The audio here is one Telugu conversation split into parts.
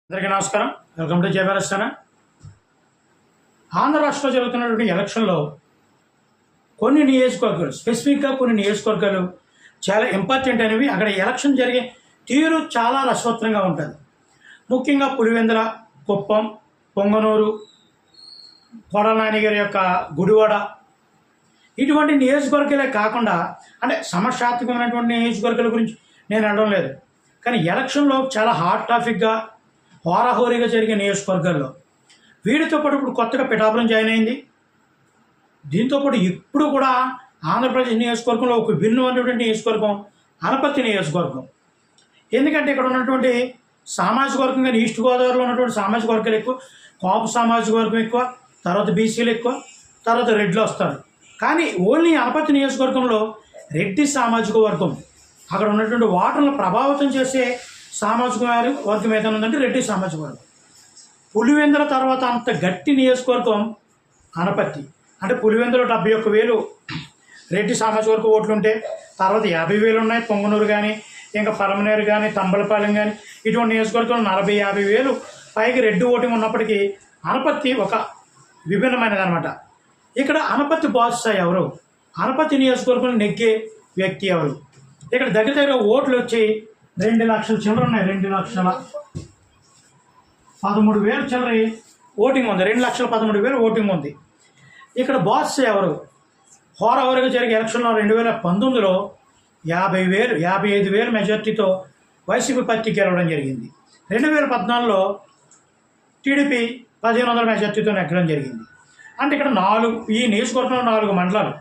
అందరికీ నమస్కారం. Welcome to జయభరస్థాన. ఆంధ్ర రాష్ట్రంలో జరుగుతున్నటువంటి ఎలక్షన్లో కొన్ని నియోజకవర్గాలు, స్పెసిఫిక్గా కొన్ని నియోజకవర్గాలు చాలా ఇంపార్టెంట్ అనేవి. అక్కడ ఎలక్షన్ జరిగే తీరు చాలా రసవత్రంగా ఉంటుంది. ముఖ్యంగా పులివెందుల, కుప్పం, పొంగనూరు, కొడాల నానిగారి యొక్క గుడివాడ, ఇటువంటి నియోజకవర్గాలే కాకుండా, అంటే సమస్యాత్మకమైనటువంటి నియోజకవర్గాల గురించి నేను అనడం లేదు, కానీ ఎలక్షన్లో చాలా హాట్ టాపిక్గా హోరాహోరీగా జరిగే నియోజకవర్గాల్లో వీటితో పాటు ఇప్పుడు కొత్తగా పిఠాపురం జాయిన్ అయింది. దీంతోపాటు ఇప్పుడు కూడా ఆంధ్రప్రదేశ్ నియోజకవర్గంలో ఒక భిన్నమైనటువంటి నియోజకవర్గం అనపర్తి నియోజకవర్గం. ఎందుకంటే ఇక్కడ ఉన్నటువంటి సామాజిక వర్గం, కానీ ఈస్ట్ గోదావరిలో ఉన్నటువంటి సామాజిక వర్గాలు ఎక్కువ, కాపు సామాజిక వర్గం ఎక్కువ, తర్వాత బీసీలు ఎక్కువ, తర్వాత రెడ్లు వస్తారు. కానీ ఓన్లీ అనపర్తి నియోజకవర్గంలో రెడ్డి సామాజిక వర్గం, అక్కడ ఉన్నటువంటి ఓటర్లను ప్రభావితం చేసే సామాజిక వర్గం ఏదైనా ఉందంటే రెడ్డి సామాజిక వర్గం. పులివెందుల తర్వాత అంత గట్టి నియోజకవర్గం అనపర్తి. అంటే పులివెందులో 71,000 రెడ్డి సామాజిక వర్గ ఓట్లు ఉంటే, తర్వాత 50,000 ఉన్నాయి పొంగనూరు కానీ, ఇంకా పలమనేరు కానీ, తంబలపాలెం కానీ, ఇటువంటి నియోజకవర్గంలో 40,000-50,000 పైకి రెడ్డి ఓటింగ్ ఉన్నప్పటికీ అనపర్తి ఒక విభిన్నమైనది అనమాట. ఇక్కడ అనపర్తి బాస్ ఎవరు, అనపర్తి నియోజకవర్గంలో నెగ్గే వ్యక్తి ఎవరు? ఇక్కడ దగ్గర ఓట్లు వచ్చి 2 లక్షల చిల్లర ఉన్నాయి. 2,13,000 చిల్లర ఓటింగ్ ఉంది. 2,13,000 ఓటింగ్ ఉంది. ఇక్కడ బాస్ ఎవరు? హోరాహోరీగా జరిగే ఎలక్షన్లో 2019లో 55,000 మెజార్టీతో వైసీపీ పార్టీ గెలవడం జరిగింది. 2014లో టీడీపీ 1,500 మెజార్టీతో నెగ్గడం జరిగింది. అంటే ఇక్కడ ఈ నియోజకవర్గంలో 4 మండలాలు: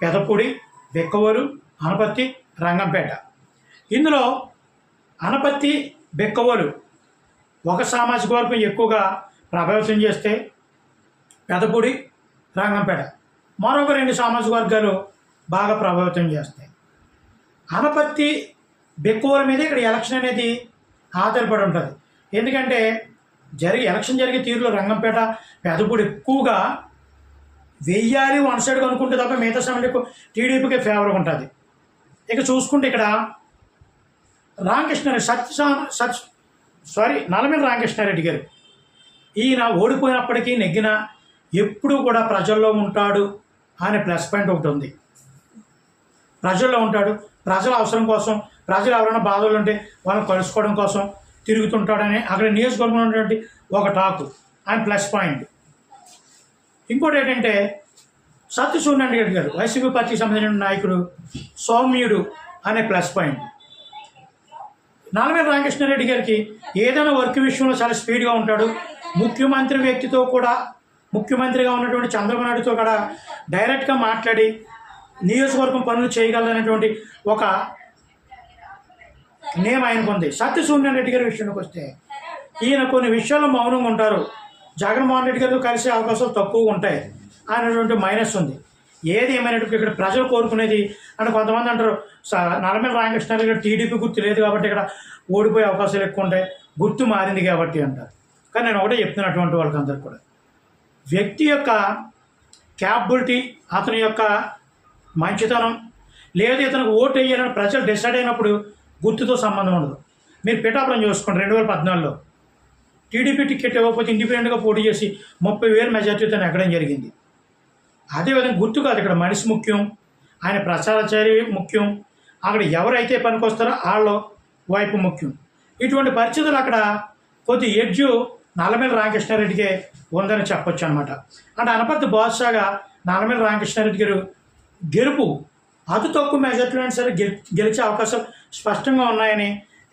పెదపూడి, బెక్కవోలు, అనపర్తి, రంగంపేట. ఇందులో అనపర్తి, బెక్కవోలు ఒక సామాజిక వర్గం ఎక్కువగా ప్రభావితం చేస్తే, పెదపూడి, రంగంపేట మరొక 2 సామాజిక వర్గాలు బాగా ప్రభావితం చేస్తాయి. అనపర్తి, బెక్కవోలు మీద ఇక్కడ ఎలక్షన్ అనేది ఆధారపడి ఉంటుంది. ఎందుకంటే ఎలక్షన్ జరిగే తీరులో రంగంపేట, పెదపూడి ఎక్కువగా వెయ్యాలి వన్ సైడ్గా అనుకుంటే తప్ప మిగతా సమయంలో టీడీపీకి ఫేవర్గా ఉంటుంది. ఇక చూసుకుంటే ఇక్కడ నల్లమిల్లి రామకృష్ణారెడ్డి గారు, ఈయన ఓడిపోయినప్పటికీ నెగ్గిన ఎప్పుడూ కూడా ప్రజల్లో ఉంటాడు అనే ప్లస్ పాయింట్ ఒకటి ఉంది. ప్రజల్లో ఉంటాడు, ప్రజల అవసరం కోసం, ప్రజలు ఎవరైనా బాధలు ఉంటే వాళ్ళని కలుసుకోవడం కోసం తిరుగుతుంటాడని అక్కడ నియోజకవర్గంలో ఉన్నటువంటి ఒక టాకు, ఆయన ప్లస్ పాయింట్. ఇంకోటి ఏంటంటే సత్యసూర్యనారాయణ గారు, వైసీపీ పార్టీకి సంబంధించిన నాయకుడు, సౌమ్యుడు అనే ప్లస్ పాయింట్. నల్లమిల్లి రామకృష్ణారెడ్డి గారికి ఏదైనా వర్క్ విషయంలో చాలా స్పీడ్గా ఉంటాడు. ముఖ్యమంత్రిగా ఉన్నటువంటి చంద్రబాబు నాయుడుతో కూడా డైరెక్ట్గా మాట్లాడి నియోజకవర్గం పనులు చేయగలదనేటువంటి ఒక నేమ్ ఆయనకు ఉంది. సత్యసూర్యనారాయణ గారి విషయానికి వస్తే ఈయన కొన్ని విషయాల్లో మౌనంగా ఉంటారు. జగన్మోహన్ రెడ్డి గారితో కలిసే అవకాశాలు తక్కువగా ఉంటాయి అనేటువంటి మైనస్ ఉంది. ఏది ఏమైనటువంటి ఇక్కడ ప్రజలు కోరుకునేది అంటే, కొంతమంది అంటారు నల్లమిల్లి రామకృష్ణారెడ్డి గారు టీడీపీ గుర్తు లేదు కాబట్టి ఇక్కడ ఓడిపోయే అవకాశాలు ఎక్కువ ఉంటాయి, గుర్తు మారింది కాబట్టి అంటారు. కానీ నేను ఒకటే చెప్తున్నా అటువంటి వాళ్ళకి అందరికి కూడా, వ్యక్తి యొక్క క్యాపబిలిటీ, అతని యొక్క మంచితనం, లేదా ఇతనికి ఓటు వేయాలని ప్రజలు డిసైడ్ అయినప్పుడు గుర్తుతో సంబంధం ఉండదు. మీరు పిఠాపురం చూసుకోండి, 2014లో టీడీపీ టికెట్ ఇవ్వకపోతే ఇండిపెండెంట్గా పోటీ చేసి 30,000 మెజార్టీతో ఎక్కడం జరిగింది. అదేవిధంగా గుర్తు కాదు, ఇక్కడ మనిషి ముఖ్యం, ఆయన ప్రచారచారి ముఖ్యం, అక్కడ ఎవరైతే పనికొస్తారో వాళ్ళ వైపు ముఖ్యం. ఇటువంటి పరిస్థితులు అక్కడ కొద్ది ఎడ్జు నల్లమిల్లి రామకృష్ణారెడ్డికే ఉందని చెప్పొచ్చు అనమాట. అంటే అనపర్తి బాద్షాగా నల్లమిల్లి రామకృష్ణారెడ్డి గారు గెలుపు అతి తక్కువ మెజార్టీలో అయినా సరే గెలిచే అవకాశాలు స్పష్టంగా ఉన్నాయని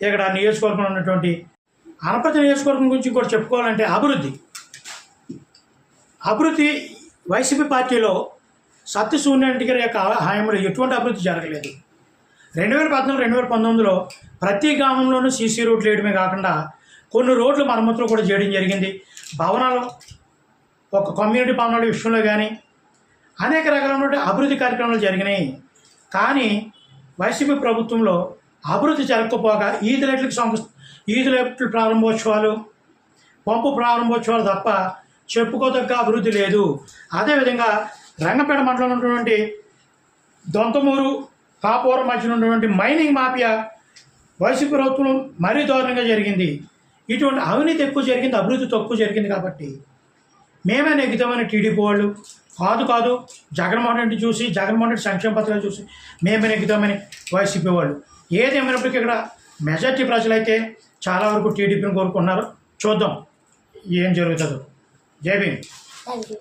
ఇక్కడ నియోజకవర్గంలో ఉన్నటువంటి అనపర్తి నియోజకవర్గం గురించి ఇంకోటి చెప్పుకోవాలంటే అభివృద్ధి వైసీపీ పార్టీలో సత్యసూర్యనారాయణ గారి యొక్క హయాంలో ఎటువంటి అభివృద్ధి జరగలేదు. 2014-2019లో ప్రతి గ్రామంలోనూ సీసీ రోడ్లు వేయడమే కాకుండా కొన్ని రోడ్లు మరమ్మతులు కూడా చేయడం జరిగింది. భవనాలు, ఒక కమ్యూనిటీ భవనాల విషయంలో కానీ అనేక రకాలైన అభివృద్ధి కార్యక్రమాలు జరిగినాయి. కానీ వైసీపీ ప్రభుత్వంలో అభివృద్ధి జరగకపోగా ఈది లైట్ల ప్రారంభోత్సవాలు, పంపు ప్రారంభోత్సవాలు తప్ప చెప్పుకోదగ్గ అభివృద్ధి లేదు. అదేవిధంగా రంగంపేట మండలంలో ఉన్నటువంటి దొంతమూరు, కాపురం మధ్యలో ఉన్నటువంటి మైనింగ్ మాఫియా వైసీపీ ప్రభుత్వం మరీ దారుణంగా జరిగింది. ఇటువంటి అవినీతి ఎక్కువ జరిగింది, అభివృద్ధి తక్కువ జరిగింది కాబట్టి మేమే నెగ్గుతామని టీడీపీ వాళ్ళు, కాదు జగన్మోహన్ రెడ్డి చూసి, జగన్మోహన్ రెడ్డి సంక్షేమ పథకాలు చూసి మేమే నెగ్గుతామని వైసీపీ వాళ్ళు. ఏదేమైనప్పటికీ ఇక్కడ మెజార్టీ ప్రజలైతే చాలా వరకు టీడీపీని కోరుకున్నారు. చూద్దాం ఏం జరుగుతుందో. జై భీమ్. Thank you.